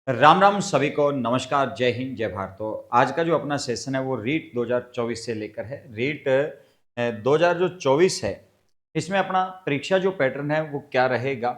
राम राम सभी को नमस्कार, जय हिंद, जय भारत। तो आज का जो अपना सेशन है वो रीट 2024 से लेकर है। रीट 2024 है, इसमें अपना परीक्षा जो पैटर्न है वो क्या रहेगा।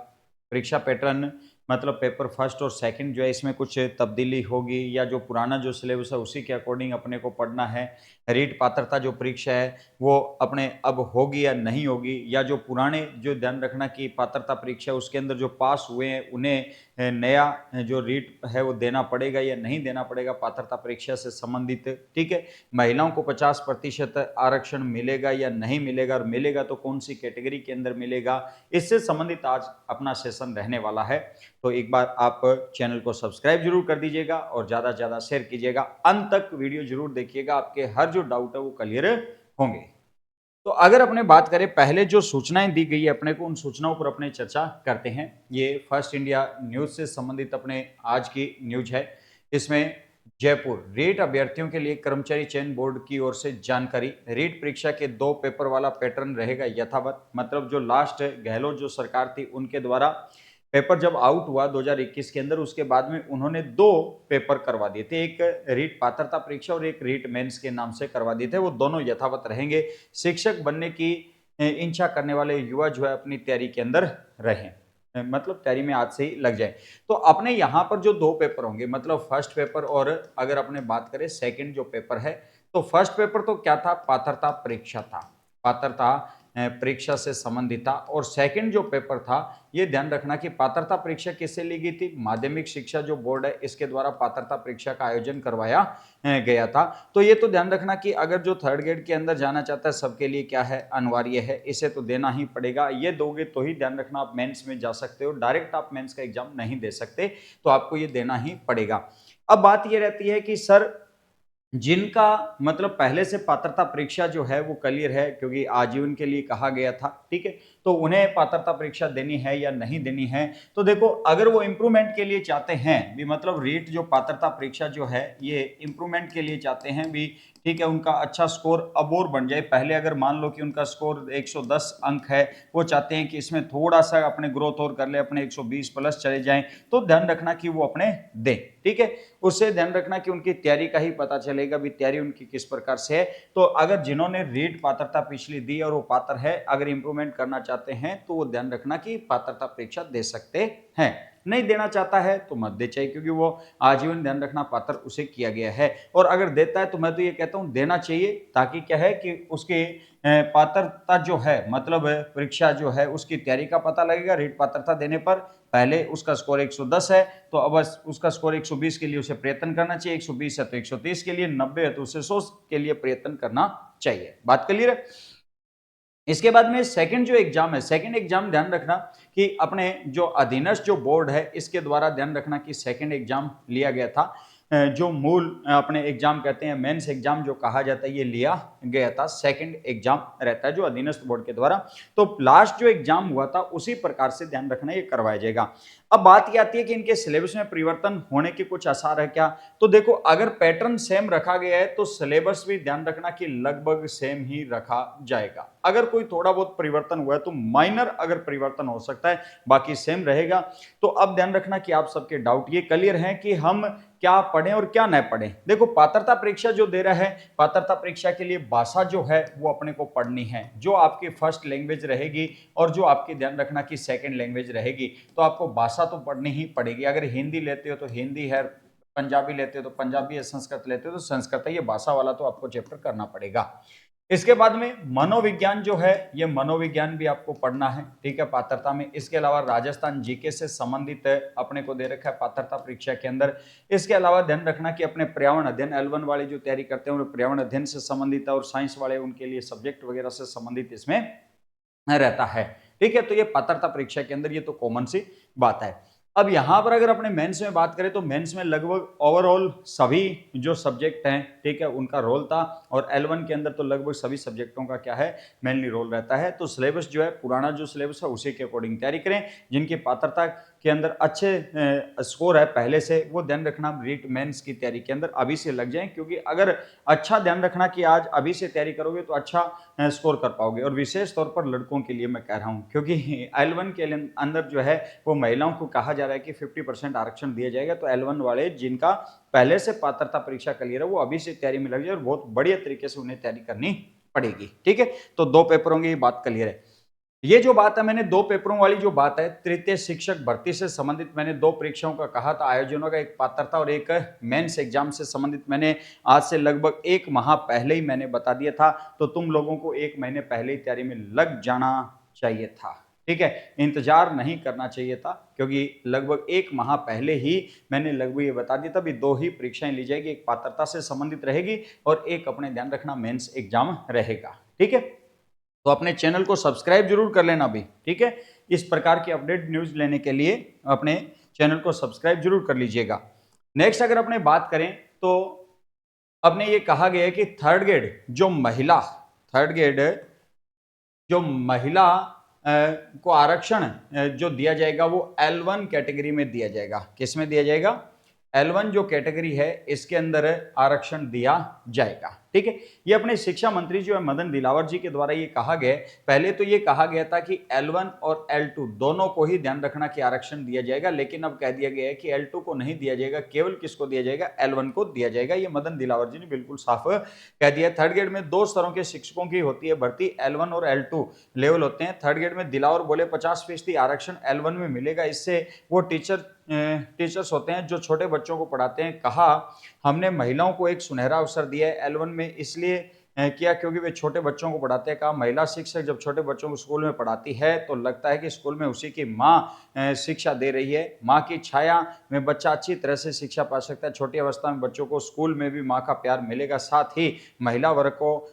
परीक्षा पैटर्न मतलब पेपर फर्स्ट और सेकंड जो है इसमें कुछ तब्दीली होगी या जो पुराना जो सिलेबस है उसी के अकॉर्डिंग अपने को पढ़ना है। रीट पात्रता जो परीक्षा है वो अपने अब होगी या नहीं होगी, या जो पुराने जो ध्यान रखना कि पात्रता परीक्षा उसके अंदर जो पास हुए हैं उन्हें नया जो रीट है वो देना पड़ेगा या नहीं देना पड़ेगा पात्रता परीक्षा से संबंधित। ठीक है, महिलाओं को 50% आरक्षण मिलेगा या नहीं मिलेगा, और मिलेगा तो कौन सी कैटेगरी के अंदर मिलेगा, इससे संबंधित आज अपना सेशन रहने वाला है। तो एक बार आप चैनल को सब्सक्राइब जरूर कर दीजिएगा और ज़्यादा से ज़्यादा शेयर कीजिएगा। अंत तक वीडियो जरूर देखिएगा, आपके हर जो डाउट है वो क्लियर होंगे। तो अगर अपने बात करें पहले जो सूचनाएं दी गई है अपने को, उन सूचनाओं पर अपने चर्चा करते हैं। ये फर्स्ट इंडिया न्यूज से संबंधित अपने आज की न्यूज है। इसमें जयपुर रीट अभ्यर्थियों के लिए कर्मचारी चयन बोर्ड की ओर से जानकारी। रीट परीक्षा के 2 पेपर वाला पैटर्न रहेगा यथावत, मतलब जो लास्ट गहलोत जो सरकार थी उनके द्वारा पेपर जब आउट हुआ 2021 के अंदर, उसके बाद में उन्होंने 2 पेपर करवा दिए थे, एक रीट पात्रता परीक्षा और एक रीट मेंस के नाम से करवा दिए थे। वो दोनों यथावत रहेंगे। शिक्षक बनने की इच्छा करने वाले युवा जो है अपनी तैयारी के अंदर रहें, मतलब तैयारी में आज से ही लग जाए। तो अपने यहाँ पर जो 2 पेपर होंगे, मतलब फर्स्ट पेपर और अगर अपने बात करें सेकंड जो पेपर है, तो फर्स्ट पेपर तो क्या था, पात्रता परीक्षा था, पात्रता परीक्षा से संबंधित था। और सेकंड जो पेपर था, ये ध्यान रखना कि पात्रता परीक्षा किससे ली गई थी, माध्यमिक शिक्षा जो बोर्ड है इसके द्वारा पात्रता परीक्षा का आयोजन करवाया गया था। तो ये तो ध्यान रखना कि अगर जो थर्ड ग्रेड के अंदर जाना चाहता है सबके लिए क्या है, अनिवार्य है, इसे तो देना ही पड़ेगा। ये दोगे तो ही ध्यान रखना आप मेंस में जा सकते हो, डायरेक्ट आप मेंस का एग्जाम नहीं दे सकते, तो आपको ये देना ही पड़ेगा। अब बात ये रहती है कि सर जिनका मतलब पहले से पात्रता परीक्षा जो है वो क्लियर है, क्योंकि आजीवन के लिए कहा गया था, ठीक है, तो उन्हें पात्रता परीक्षा देनी है या नहीं देनी है। तो देखो, अगर वो इंप्रूवमेंट के लिए चाहते हैं भी, मतलब रीट जो पात्रता परीक्षा जो है ये इंप्रूवमेंट के लिए चाहते हैं भी, ठीक है, उनका अच्छा स्कोर अब और बन जाए। पहले अगर मान लो कि उनका स्कोर 110 अंक है, वो चाहते हैं कि इसमें थोड़ा सा अपने ग्रोथ और कर ले, अपने 120 प्लस चले जाएं, तो ध्यान रखना कि वो अपने दें, ठीक है। उससे ध्यान रखना कि उनकी तैयारी का ही पता चलेगा भी तैयारी उनकी किस प्रकार से है। तो अगर जिन्होंने रीट पात्रता पिछली दी और वो पात्र है, अगर इंप्रूवमेंट करना चाहते हैं तो वो ध्यान रखना कि पात्रता परीक्षा दे सकते हैं। नहीं देना चाहता है तो मत दे, चाहिए, क्योंकि वो आजीवन ध्यान रखना पात्र उसे किया गया है। और अगर देता है तो मैं तो ये कहता हूं देना चाहिए, ताकि क्या है कि उसके पात्रता जो है, मतलब परीक्षा जो है उसकी तैयारी का पता लगेगा। रीट पात्रता देने पर पहले उसका स्कोर 110 है तो अब उसका स्कोर 120 के लिए उसे प्रयत्न करना चाहिए, 120 है तो 130 के लिए, 90 है तो उसे 100 के लिए प्रयत्न करना चाहिए। बात क्लियर है। इसके बाद में सेकंड जो एग्जाम है, सेकंड एग्जाम ध्यान रखना कि अपने जो अधीनस्थ जो बोर्ड है इसके द्वारा ध्यान रखना कि सेकंड एग्जाम लिया गया था। जो मूल अपने एग्जाम कहते हैं, मेंस एग्जाम जो कहा जाता है, ये लिया गया था, सेकंड एग्जाम रहता है जो अधीनस्थ बोर्ड के द्वारा। तो लास्ट जो एग्जाम हुआ था उसी प्रकार से ध्यान रखना ये करवाया जाएगा। अब बात ये आती है कि इनके सिलेबस में परिवर्तन होने के कुछ आसार है क्या। तो देखो, अगर पैटर्न सेम रखा गया है तो सिलेबस भी ध्यान रखना कि लगभग सेम ही रखा जाएगा। अगर कोई थोड़ा बहुत परिवर्तन हुआ है तो माइनर अगर परिवर्तन हो सकता है, बाकी सेम रहेगा। तो अब ध्यान रखना कि आप सबके डाउट ये क्लियर हैं कि हम क्या पढ़ें और क्या न पढ़ें। देखो, पात्रता परीक्षा जो दे रहा है, पात्रता परीक्षा के लिए भाषा जो है वो अपने को पढ़नी है, जो आपकी फर्स्ट लैंग्वेज रहेगी और जो आपकी ध्यान रखना कि सेकंड लैंग्वेज रहेगी। तो आपको भाषा तो पढ़नी ही पड़ेगी। अगर हिंदी लेते हो तो हिंदी है, पंजाबी लेते हो तो पंजाबी है, संस्कृत लेते हो तो संस्कृत है, ये भाषा वाला तो आपको चैप्टर करना पड़ेगा। इसके बाद में मनोविज्ञान जो है, ये मनोविज्ञान भी आपको पढ़ना है, ठीक है, पात्रता में। इसके अलावा राजस्थान जीके से संबंधित अपने को दे रखा है पात्रता परीक्षा के अंदर। इसके अलावा ध्यान रखना कि अपने पर्यावरण अध्ययन L1 वाले जो तैयारी करते हैं वो पर्यावरण अध्ययन से संबंधित है, और साइंस वाले उनके लिए सब्जेक्ट वगैरह से संबंधित इसमें रहता है, ठीक है। तो ये पात्रता परीक्षा के अंदर ये तो कॉमन सी बात है। अब यहां पर अगर अपने मेंस में बात करें तो मेंस में लगभग ओवरऑल सभी जो सब्जेक्ट हैं, ठीक है, उनका रोल था, और L1 के अंदर तो लगभग सभी सब्जेक्टों का क्या है, मेनली रोल रहता है। तो सिलेबस जो है, पुराना जो सिलेबस है उसी के अकॉर्डिंग तैयारी करें। जिनकी पात्रता के अंदर अच्छे स्कोर है पहले से, वो ध्यान रखना रीट मेंस की तैयारी के अंदर अभी से लग जाएं, क्योंकि अगर अच्छा ध्यान रखना कि आज अभी से तैयारी करोगे तो अच्छा स्कोर कर पाओगे। और विशेष तौर पर लड़कों के लिए मैं कह रहा हूं, क्योंकि L1 के अंदर जो है वो महिलाओं को कहा जा रहा है कि 50% आरक्षण दिया जाएगा। तो L1 वाले जिनका पहले से पात्रता परीक्षा क्लियर है वो अभी से तैयारी में लग जाए और बहुत बढ़िया तरीके से उन्हें तैयारी करनी पड़ेगी। ठीक है, तो 2 पेपरों की ये बात क्लियर है। ये जो बात है, मैंने 2 पेपरों वाली जो बात है, तृतीय शिक्षक भर्ती से संबंधित मैंने 2 परीक्षाओं का कहा था, आयोजनों का, एक पात्रता और एक मेंस एग्जाम से संबंधित मैंने आज से लगभग 1 माह पहले ही मैंने बता दिया था। तो तुम लोगों को 1 महीने पहले ही तैयारी में लग जाना चाहिए था। ठीक है, इंतजार नहीं करना चाहिए था, क्योंकि लगभग 1 माह पहले ही मैंने लगभग ये बता दिया था भी 2 ही परीक्षाएं ली जाएगी, एक पात्रता से संबंधित रहेगी और एक अपने ध्यान रखना मेंस एग्जाम रहेगा। ठीक है, तो अपने चैनल को सब्सक्राइब जरूर कर लेना भी। ठीक है, इस प्रकार की अपडेट न्यूज लेने के लिए अपने चैनल को सब्सक्राइब जरूर कर लीजिएगा। नेक्स्ट अगर अपने बात करें तो अपने ये कहा गया है कि थर्ड ग्रेड जो महिला को आरक्षण जो दिया जाएगा वो L1 कैटेगरी में दिया जाएगा। किस में दिया जाएगा? L1 जो कैटेगरी है इसके अंदर आरक्षण दिया जाएगा। ठीक है, ये अपने शिक्षा मंत्री जो है मदन दिलावर जी के द्वारा ये कहा गया। पहले तो ये कहा गया था कि L1 और L2 दोनों को ही ध्यान रखना कि आरक्षण दिया जाएगा, लेकिन अब कह दिया गया है कि L2 को नहीं दिया जाएगा, केवल किसको दिया जाएगा? L1 को दिया जाएगा। ये मदन दिलावर जी ने बिल्कुल साफ कह दिया। थर्ड ग्रेड में 2 स्तरों के शिक्षकों की होती है भर्ती, L1 और L2 लेवल होते हैं। थर्ड ग्रेड में दिलावर बोले 50% आरक्षण L1 में मिलेगा। इससे वो टीचर्स होते हैं जो छोटे बच्चों को पढ़ाते हैं। कहा हमने महिलाओं को एक सुनहरा अवसर दिया है L1 में, इसलिए किया क्योंकि वे छोटे बच्चों को पढ़ाते हैं। कहा महिला शिक्षक जब छोटे बच्चों को स्कूल में पढ़ाती है तो लगता है कि स्कूल में उसी की माँ शिक्षा दे रही है। माँ की छाया में बच्चा अच्छी तरह से शिक्षा पा सकता है। छोटी अवस्था में बच्चों को स्कूल में भी माँ का प्यार मिलेगा, साथ ही महिला वर्ग को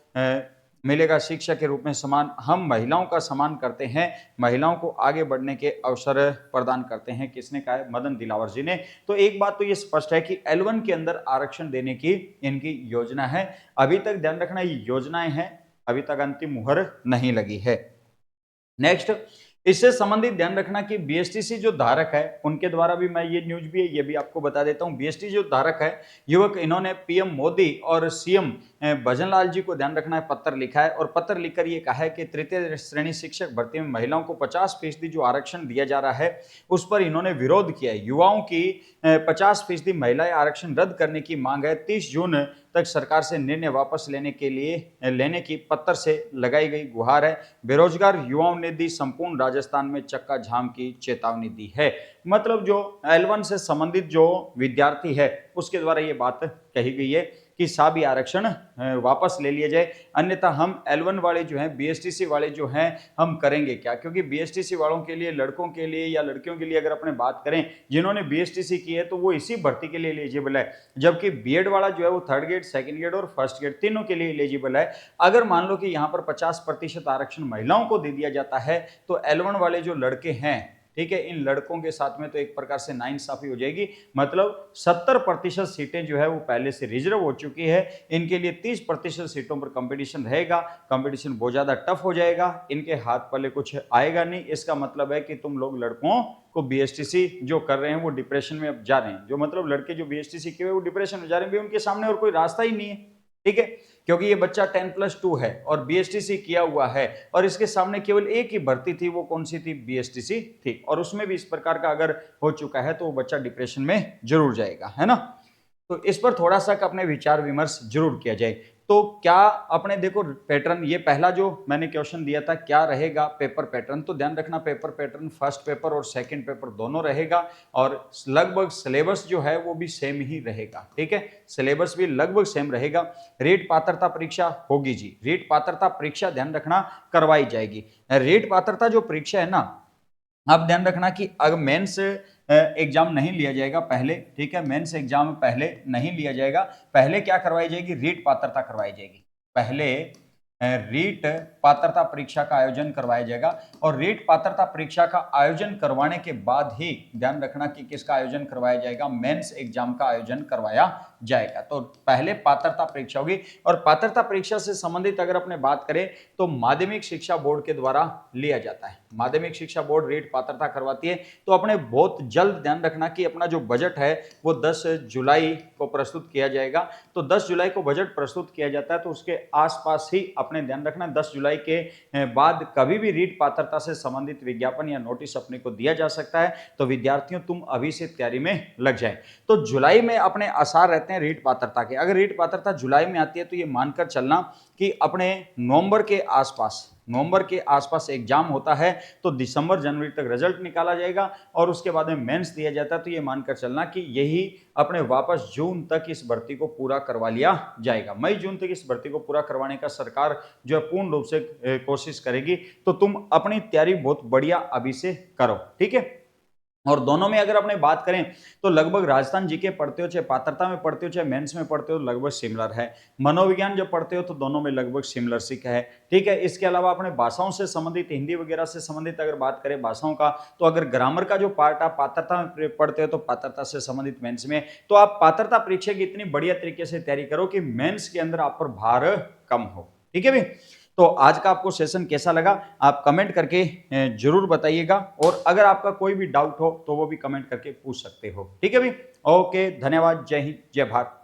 मिलेगा शिक्षा के रूप में सम्मान। हम महिलाओं का सम्मान करते हैं, महिलाओं को आगे बढ़ने के अवसर प्रदान करते हैं। किसने कहा है? मदन दिलावर जी ने। तो एक बात तो ये स्पष्ट है कि L1 के अंदर आरक्षण देने की इनकी योजना है। अभी तक ध्यान रखना ये योजनाएं हैं, अभी तक अंतिम मुहर नहीं लगी है। नेक्स्ट, इससे संबंधित ध्यान रखना कि बीएसटीसी जो धारक है उनके द्वारा भी मैं ये न्यूज भी है ये भी आपको बता देता हूं। बीएसटी जो धारक है युवक, इन्होंने पीएम मोदी और सीएम भजनलाल जी को ध्यान रखना है पत्र लिखा है, और पत्र लिखकर ये कहा है कि तृतीय श्रेणी शिक्षक भर्ती में महिलाओं को 50% जो आरक्षण दिया जा रहा है उस पर इन्होंने विरोध किया है। युवाओं की 50% महिलाएं आरक्षण रद्द करने की मांग है। 30 जून तक सरकार से निर्णय वापस लेने की पत्र से लगाई गई गुहार है। बेरोजगार युवाओं ने दी संपूर्ण राजस्थान में चक्का जाम की चेतावनी दी है। मतलब जो L1 से संबंधित जो विद्यार्थी है उसके द्वारा ये बात कही गई है कि सभी आरक्षण वापस ले लिया जाए, अन्यथा हम L1 वाले जो हैं, बीएसटीसी वाले जो हैं, हम करेंगे क्या? क्योंकि बीएसटीसी वालों के लिए, लड़कों के लिए या लड़कियों के लिए अगर अपने बात करें, जिन्होंने बीएसटीसी की है तो वो इसी भर्ती के लिए एलिजिबल है, जबकि बीएड वाला जो है वो थर्ड ग्रेड, सेकंड ग्रेड और फर्स्ट ग्रेड तीनों के लिए एलिजिबल है। अगर मान लो कि यहाँ पर 50% आरक्षण महिलाओं को दे दिया जाता है तो L1 वाले जो लड़के हैं, ठीक है, इन लड़कों के साथ में तो एक प्रकार से नाइंसाफी हो जाएगी। मतलब 70% सीटें जो है वो पहले से रिजर्व हो चुकी है, इनके लिए 30% सीटों पर कंपटीशन रहेगा। कंपटीशन बहुत ज्यादा टफ हो जाएगा, इनके हाथ पल्ले कुछ आएगा नहीं। इसका मतलब है कि तुम लोग लड़कों को बीएसटीसी जो कर रहे हैं वो डिप्रेशन में अब जा रहे हैं। जो मतलब लड़के जो बीएसटीसी किए हुए वो डिप्रेशन में जा रहे हैं, उनके सामने और कोई रास्ता ही नहीं है। ठीक है, क्योंकि ये बच्चा 10+2 है और बीएसटीसी किया हुआ है और इसके सामने केवल एक ही भर्ती थी, वो कौन सी थी? बीएसटीसी थी, और उसमें भी इस प्रकार का अगर हो चुका है तो वो बच्चा डिप्रेशन में जरूर जाएगा, है ना। तो इस पर थोड़ा सा अपने विचार विमर्श जरूर किया जाए। तो क्या अपने देखो पैटर्न, ये पहला जो मैंने क्वेश्चन दिया था क्या रहेगा पेपर पैटर्न, तो ध्यान रखना पेपर पैटर्न फर्स्ट पेपर और सेकंड पेपर दोनों रहेगा, और लगभग सिलेबस जो है वो भी सेम ही रहेगा। ठीक है, सिलेबस भी लगभग सेम रहेगा। रीट पात्रता परीक्षा होगी जी, रीट पात्रता परीक्षा ध्यान रखना करवाई जाएगी। रीट पात्रता जो परीक्षा है ना, अब ध्यान रखना कि अगर मेंस एग्जाम नहीं लिया जाएगा पहले, ठीक है, मेंस एग्जाम पहले नहीं लिया जाएगा। पहले क्या करवाई जाएगी? रीट पात्रता करवाई जाएगी। पहले रीट पात्रता परीक्षा का आयोजन करवाया जाएगा, और रीट पात्रता परीक्षा का आयोजन करवाने के बाद ही ध्यान रखना कि किसका आयोजन करवाया जाएगा? मेंस एग्जाम का आयोजन करवाया जाएगा। तो पहले पात्रता परीक्षा होगी और पात्रता परीक्षा से संबंधित अगर अपने बात करें तो माध्यमिक शिक्षा बोर्ड के द्वारा लिया जाता है। माध्यमिक शिक्षा बोर्ड रीट पात्रता करवाती है। तो अपने बहुत जल्द ध्यान रखना कि अपना जो बजट है वो 10 जुलाई को प्रस्तुत किया जाएगा। तो 10 जुलाई को बजट प्रस्तुत किया जाता है, तो उसके आसपास ही अपने ध्यान रखना 10 जुलाई के बाद कभी भी रीट पात्रता से संबंधित विज्ञापन या नोटिस अपने को दिया जा सकता है। तो विद्यार्थियों तुम अभी से तैयारी में लग जाए। तो जुलाई में अपने आसार रहते हैं रीट पात्रता के। अगर रीट पात्रता जुलाई में आती है तो ये मानकर चलना कि अपने नवंबर के आसपास एग्जाम होता है, तो दिसंबर जनवरी तक रिजल्ट निकाला जाएगा और उसके बाद में मेंस दिया जाता है। तो ये मानकर चलना कि यही अपने वापस जून तक इस भर्ती को पूरा करवा लिया जाएगा। मई जून तक इस भर्ती को पूरा करवाने का सरकार जो है पूर्ण रूप से कोशिश करेगी। तो तुम अपनी तैयारी बहुत बढ़िया अभी से करो, ठीक है। और दोनों में अगर अपने बात करें तो लगभग राजस्थान जीके पढ़ते हो, चाहे पात्रता में पढ़ते हो चाहे मेंस में पढ़ते हो, लगभग सिमिलर है। मनोविज्ञान जब पढ़ते हो तो दोनों में लगभग सिमिलर सी है, ठीक है। इसके अलावा अपने भाषाओं से संबंधित, हिंदी वगैरह से संबंधित अगर बात करें भाषाओं का, तो अगर ग्रामर का जो पार्ट आप पात्रता में पढ़ते हो तो पात्रता से संबंधित मेंस में, तो आप पात्रता परीक्षा की इतनी बढ़िया तरीके से तैयारी करो कि मेंस के अंदर आप पर भार कम हो, ठीक है भाई। तो आज का आपको सेशन कैसा लगा आप कमेंट करके जरूर बताइएगा, और अगर आपका कोई भी डाउट हो तो वो भी कमेंट करके पूछ सकते हो, ठीक है भाई। ओके, धन्यवाद। जय हिंद, जय भारत।